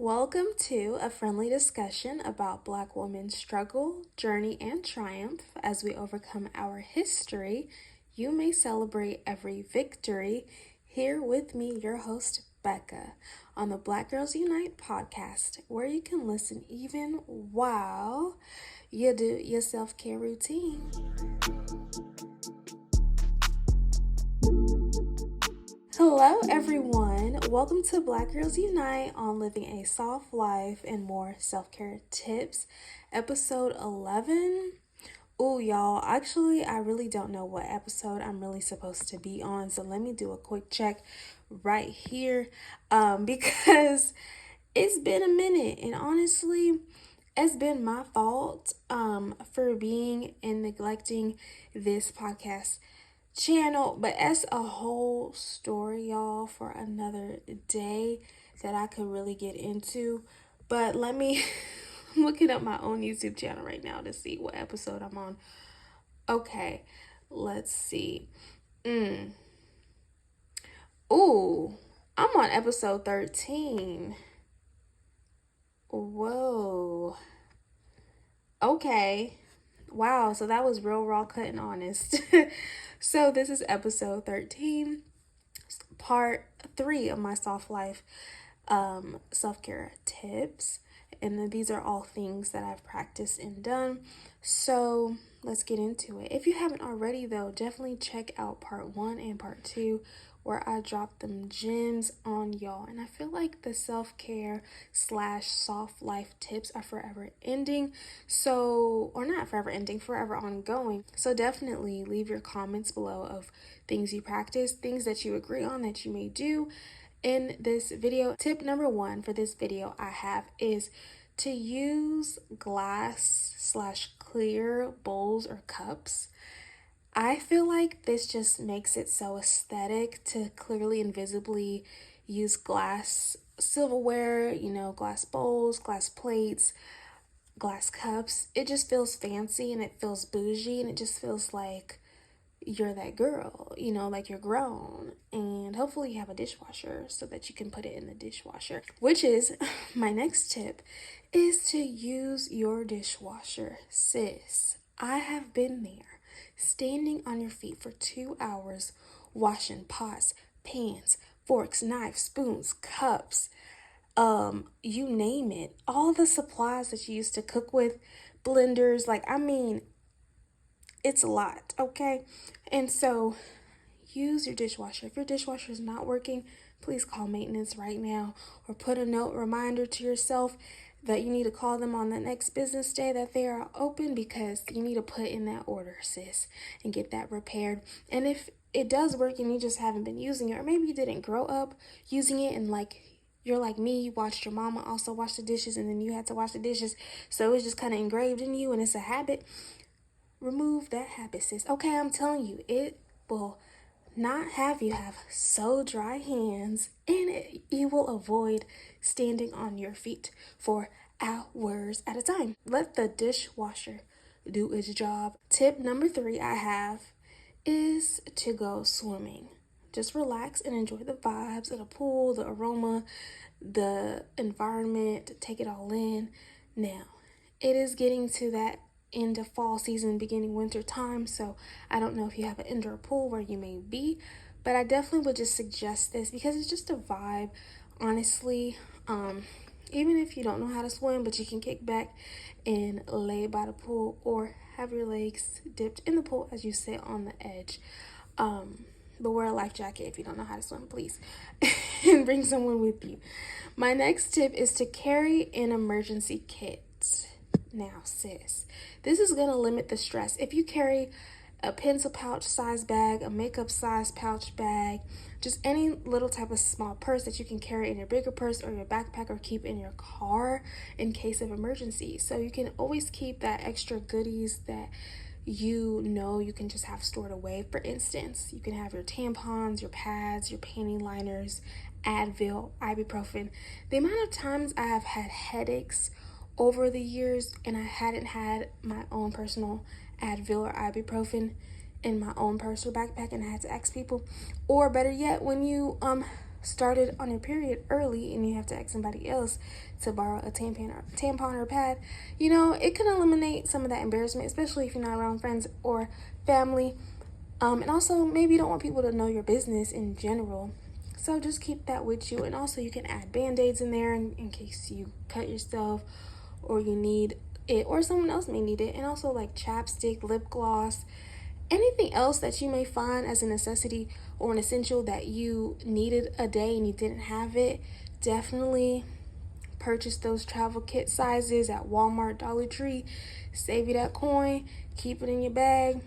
Welcome to a friendly discussion about Black women's struggle, journey, and triumph as we overcome our history. You may celebrate every victory. Here with me, your host, Becca, on the Black Girls Unite podcast, where you can listen even while you do your self-care routine. Hello, everyone. Welcome to Black Girls Unite on living a soft life and more self-care tips, episode 11. Oh, y'all, actually, I really don't know what episode I'm really supposed to be on, so let me do a quick check right here because it's been a minute, and honestly, it's been my fault for being and neglecting this podcast channel, but that's a whole story, y'all, for another day that I could really get into. But let me I'm looking up my own YouTube channel right now to see what episode I'm on. Okay, let's see. Ooh, I'm on episode 13. Whoa. Okay. Wow, so that was real raw, cut, and honest. So this is episode 13, part 3 of my soft life self-care tips. And then these are all things that I've practiced and done. So let's get into it. If you haven't already, though, definitely check out part 1 and part 2, where I dropped them gems on y'all. And I feel like the self-care / soft life tips are forever ending. So, or not forever ending, forever ongoing. So definitely leave your comments below of things you practice, things that you agree on that you may do in this video. Tip number 1 for this video I have is to use glass / clear bowls or cups. I feel like this just makes it so aesthetic to clearly and visibly use glass silverware, glass bowls, glass plates, glass cups. It just feels fancy and it feels bougie and it just feels like you're that girl, like you're grown. And hopefully you have a dishwasher so that you can put it in the dishwasher, which is my next tip, is to use your dishwasher. Sis, I have been there, standing on your feet for 2 hours, washing pots, pans, forks, knives, spoons, cups, you name it. All the supplies that you used to cook with, blenders, it's a lot, okay? And so use your dishwasher. If your dishwasher is not working, please call maintenance right now, or put a reminder to yourself that you need to call them on the next business day that they are open, because you need to put in that order, sis, and get that repaired. And if it does work and you just haven't been using it, or maybe you didn't grow up using it, and you're like me, you watched your mama also wash the dishes and then you had to wash the dishes, so it's just kind of engraved in you and it's a habit. Remove that habit, sis. Okay, I'm telling you, it will not have you have so dry hands, and you will avoid standing on your feet for hours at a time. Let the dishwasher do its job. Tip number 3 I have is to go swimming. Just relax and enjoy the vibes of the pool, the aroma, the environment, take it all in. Now, it is getting to that end of fall season, beginning winter time, so I don't know if you have an indoor pool where you may be, but I definitely would just suggest this because it's just a vibe, honestly. Even if you don't know how to swim, but you can kick back and lay by the pool, or have your legs dipped in the pool as you sit on the edge. But wear a life jacket if you don't know how to swim, please. And bring someone with you. My next tip is to carry an emergency kit. Now, sis, this is going to limit the stress. If you carry a pencil pouch size bag, a makeup size pouch bag, just any little type of small purse that you can carry in your bigger purse or your backpack, or keep in your car in case of emergency. So you can always keep that extra goodies that you can just have stored away. For instance, you can have your tampons, your pads, your panty liners, Advil, ibuprofen. The amount of times I have had headaches over the years and I hadn't had my own personal Advil or ibuprofen in my own purse or backpack, and I had to ask people. Or better yet, when you started on your period early and you have to ask somebody else to borrow a tampon or pad, it can eliminate some of that embarrassment, especially if you're not around friends or family. And also, maybe you don't want people to know your business in general. So just keep that with you. And also, you can add band-aids in there in case you cut yourself or you need it, or someone else may need it. And also, like chapstick, lip gloss, anything else that you may find as a necessity or an essential that you needed a day and you didn't have it. Definitely purchase those travel kit sizes at Walmart, Dollar Tree. Save you that coin, keep it in your bag,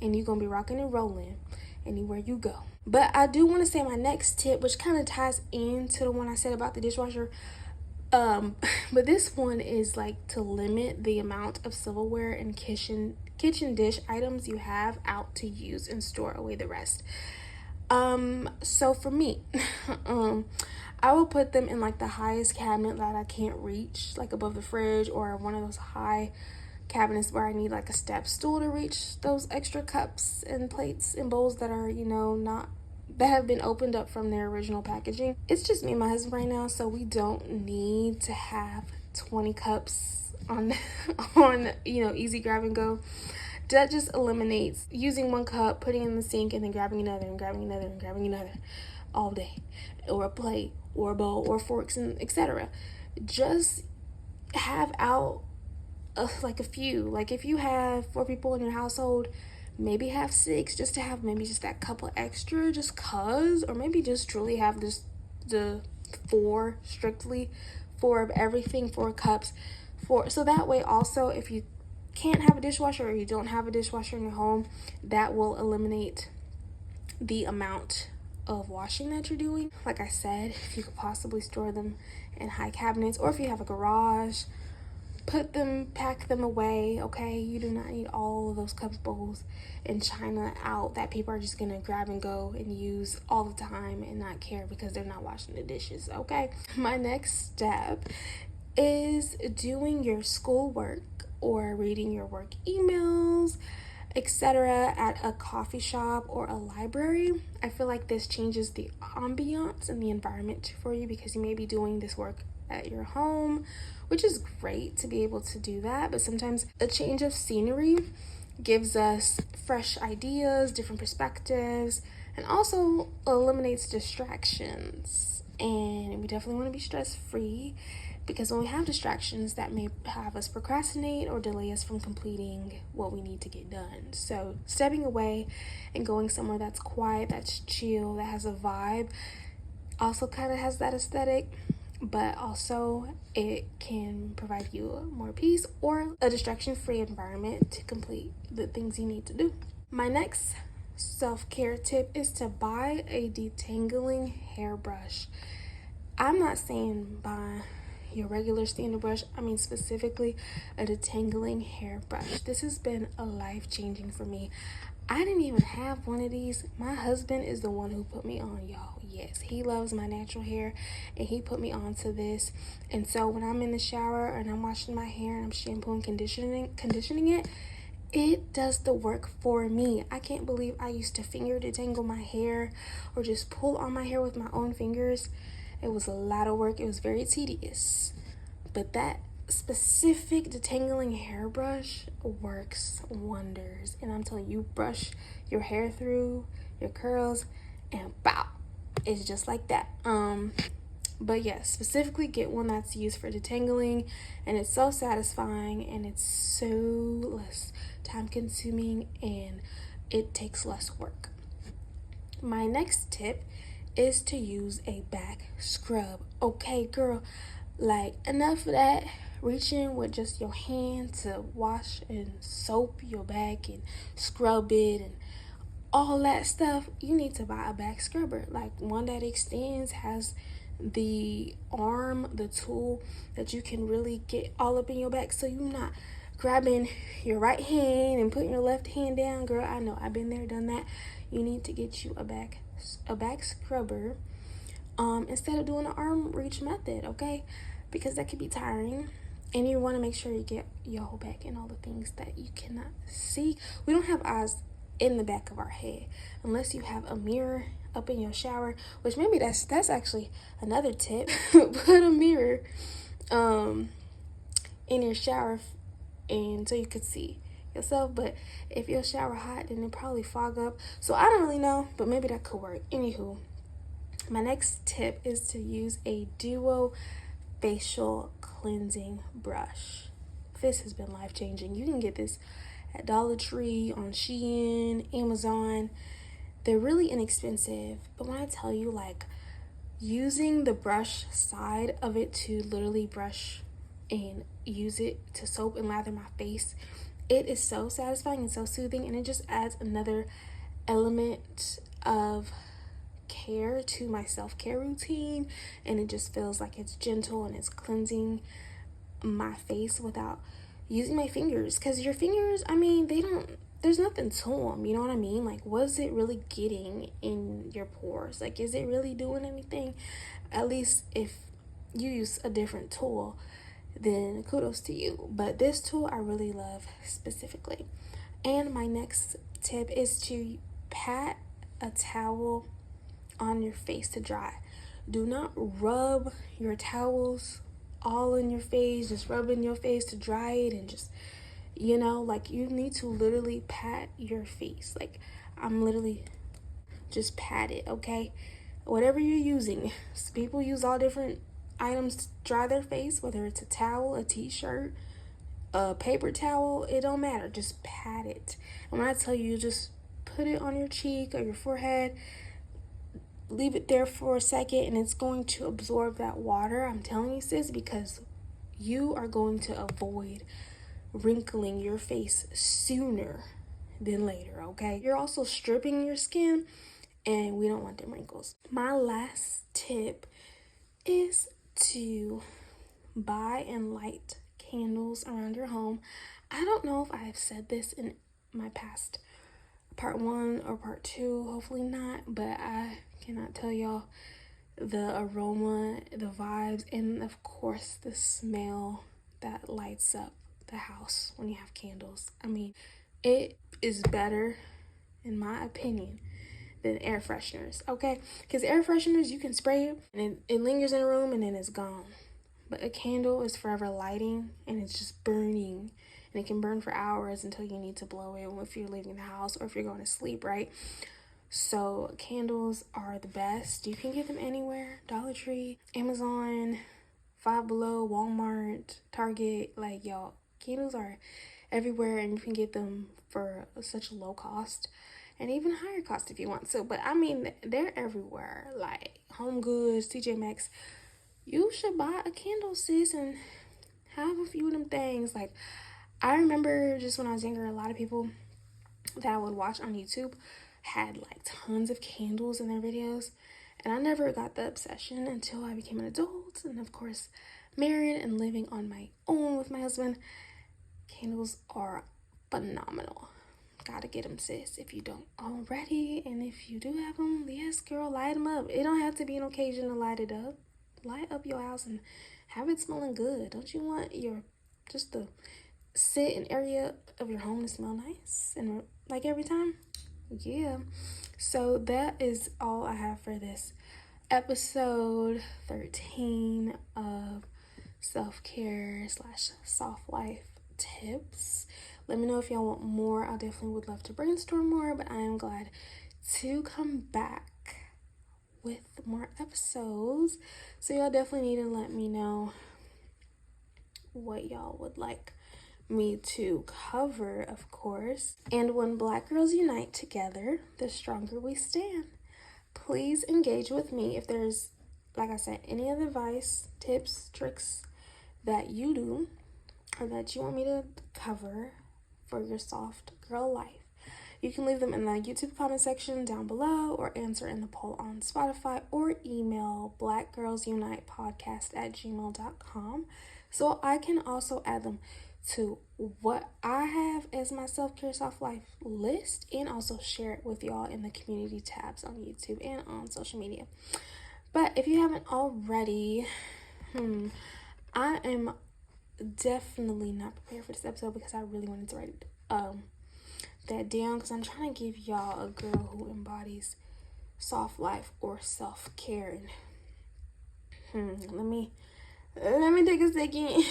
and you're gonna be rocking and rolling anywhere you go. But I do want to say my next tip, which kind of ties into the one I said about the dishwasher. But this one is like to limit the amount of silverware and kitchen dish items you have out to use and store away the rest. So for me, I will put them in like the highest cabinet that I can't reach, like above the fridge, or one of those high cabinets where I need like a step stool to reach those extra cups and plates and bowls that are, not that have been opened up from their original packaging. It's just me and my husband right now, so we don't need to have 20 cups on easy grab and go. That just eliminates using one cup, putting it in the sink, and then grabbing another and grabbing another and grabbing another all day, or a plate or a bowl or forks and etc. Just have out like a few. Like if you have 4 people in your household, maybe have 6, just to have maybe just that couple extra, just cause, or maybe just truly have just the 4, strictly 4 of everything, 4 cups, 4. So that way also, if you can't have a dishwasher or you don't have a dishwasher in your home, that will eliminate the amount of washing that you're doing. Like I said, if you could possibly store them in high cabinets, or if you have a garage, pack them away, okay? You do not need all of those cups, bowls, and china out that people are just gonna grab and go and use all the time and not care because they're not washing the dishes, okay? My next step is doing your schoolwork or reading your work emails, etc. at a coffee shop or a library. I feel like this changes the ambiance and the environment for you because you may be doing this work at your home, which is great to be able to do that, but sometimes a change of scenery gives us fresh ideas, different perspectives, and also eliminates distractions. And we definitely want to be stress-free, because when we have distractions, that may have us procrastinate or delay us from completing what we need to get done. So stepping away and going somewhere that's quiet, that's chill, that has a vibe, also kind of has that aesthetic, but also it can provide you more peace or a distraction-free environment to complete the things you need to do. My next self-care tip is to buy a detangling hairbrush. I'm not saying buy your regular standard brush, I mean specifically a detangling hairbrush. This has been a life-changing for me. I didn't even have one of these. My husband is the one who put me on, y'all. Yes, he loves my natural hair and he put me on to this. And so when I'm in the shower and I'm washing my hair and I'm shampooing, conditioning it, it does the work for me. I can't believe I used to finger detangle my hair or just pull on my hair with my own fingers. It was a lot of work. It was very tedious. But that specific detangling hairbrush works wonders. And I'm telling you, brush your hair through your curls and bow. It's just like that. But yeah, specifically get one that's used for detangling, and it's so satisfying and it's so less time consuming and it takes less work. My next tip is to use a back scrub. Okay, girl, like enough of that reaching with just your hand to wash and soap your back and scrub it and all that stuff. You need to buy a back scrubber, like one that extends, has the arm, the tool that you can really get all up in your back, so you're not grabbing your right hand and putting your left hand down. Girl, I know, I've been there, done that. You need to get you a back scrubber instead of doing the arm reach method, okay? Because that could be tiring, and you want to make sure you get your whole back and all the things that you cannot see. We don't have eyes in the back of our head unless you have a mirror up in your shower, which maybe that's actually another tip. Put a mirror in your shower and so you could see yourself. But if your shower hot, then it probably fog up. So I don't really know, but maybe that could work. Anywho, my next tip is to use a duo facial cleansing brush. This has been life-changing. You can get this at Dollar Tree, on Shein, Amazon. They're really inexpensive, but when I tell you, like, using the brush side of it to literally brush and use it to soap and lather my face, it is so satisfying and so soothing, and it just adds another element of care to my self-care routine, and it just feels like it's gentle and it's cleansing my face without using my fingers, because your fingers, I mean, there's nothing to them, you know what I mean? Like, what's it really getting in your pores? Like, is it really doing anything? At least if you use a different tool, then kudos to you. But this tool I really love specifically. And my next tip is to pat a towel on your face to dry. Do not rub your towels all in your face, just rub in your face to dry it, and just, you know, like, you need to literally pat your face. Like, I'm literally just pat it, okay? Whatever you're using, people use all different items to dry their face, whether it's a towel, a t-shirt, a paper towel, it don't matter. Just pat it. And when I tell you, just put it on your cheek or your forehead, leave it there for a second, and it's going to absorb that water. I'm telling you, sis, because you are going to avoid wrinkling your face sooner than later, okay? You're also stripping your skin, and we don't want them wrinkles. My last tip is to buy and light candles around your home. I don't know if I have said this in my past part 1 or part 2, hopefully not, but I cannot tell y'all the aroma, the vibes, and of course the smell that lights up the house when you have candles. I mean, it is better, in my opinion, than air fresheners, okay? Because air fresheners, you can spray it and it lingers in a room and then it's gone. But a candle is forever lighting, and it's just burning, and it can burn for hours until you need to blow it if you're leaving the house or if you're going to sleep, right? So candles are the best. You can get them anywhere: Dollar Tree, Amazon, Five Below, Walmart, Target. Like, y'all, candles are everywhere, and you can get them for such a low cost, and even higher cost if you want to. But I mean, they're everywhere, like Home Goods, TJ Maxx. You should buy a candle, sis, and have a few of them things. Like, I remember just when I was younger, a lot of people that I would watch on YouTube had like tons of candles in their videos, and I never got the obsession until I became an adult, and of course married and living on my own with my husband. Candles are phenomenal. Gotta get them, sis, if you don't already. And if you do have them, yes, girl, light them up. It don't have to be an occasion to light it up. Light up your house and have it smelling good. Don't you want your just the sit and area of your home to smell nice and like every time? Yeah. So that is all I have for this episode 13 of self-care / soft life tips. Let me know if y'all want more. I definitely would love to brainstorm more, but I am glad to come back with more episodes. So y'all definitely need to let me know what y'all would like me to cover, of course. And when Black girls unite together, the stronger we stand. Please engage with me if there's, like I said, any other advice, tips, tricks that you do or that you want me to cover for your soft girl life. You can leave them in the YouTube comment section down below, or answer in the poll on Spotify, or email BlackGirlsUnitePodcast@gmail.com, so I can also add them to what I have as my self-care soft life list, and also share it with y'all in the community tabs on YouTube and on social media. But if you haven't already, I am definitely not prepared for this episode because I really wanted to write that down, because I'm trying to give y'all a girl who embodies soft life or self-care. Let me take a second,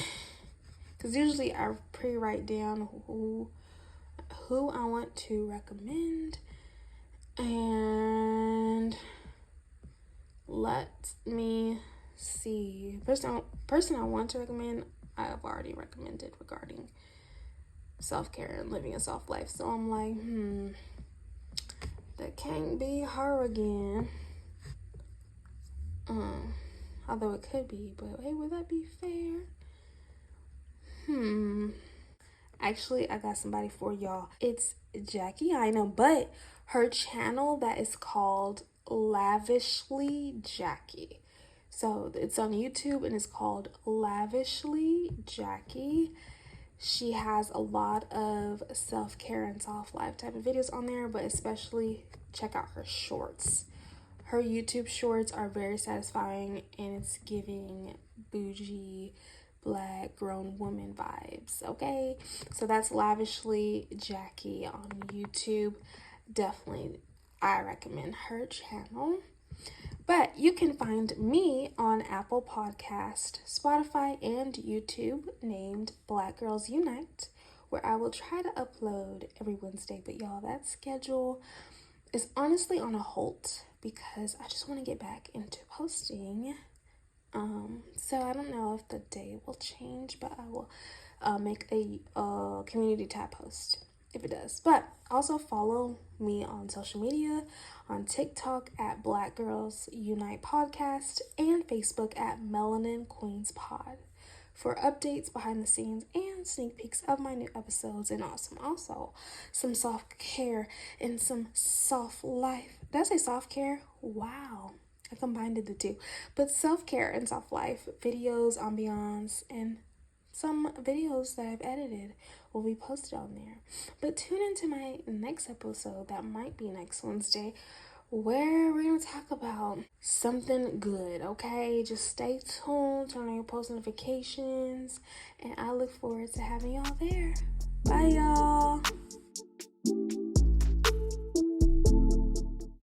because usually I write down who I want to recommend, and let me see. Person I want to recommend, I have already recommended regarding self-care and living a soft life. So I'm like, that can't be her again. Although it could be, but hey, would that be fair? Actually, I got somebody for y'all. It's Jackie, I know, but her channel that is called Lavishly Jackie. So it's on YouTube and it's called Lavishly Jackie. She has a lot of self-care and soft life type of videos on there, but especially check out her shorts. Her YouTube shorts are very satisfying, and it's giving bougie black grown woman vibes. Okay, so that's Lavishly Jackie on YouTube. Definitely, I recommend her channel. But you can find me on Apple Podcast, Spotify, and YouTube named Black Girls Unite, where I will try to upload every Wednesday. But y'all, that schedule is honestly on a halt because I just want to get back into posting. So I don't know if the day will change, but I will make a community tab post if it does. But also follow me on social media, on TikTok at BlackGirlsUnitePodcast and Facebook at Melanin Queens Pod for updates, behind the scenes, and sneak peeks of my new episodes, and also some soft care and some soft life. Did I say soft care? Wow, I combined the two. But self-care and soft life videos, ambiance, and some videos that I've edited will be posted on there. But tune into my next episode, that might be next Wednesday, where we're going to talk about something good, okay? Just stay tuned, turn on your post notifications, and I look forward to having y'all there. Bye, y'all.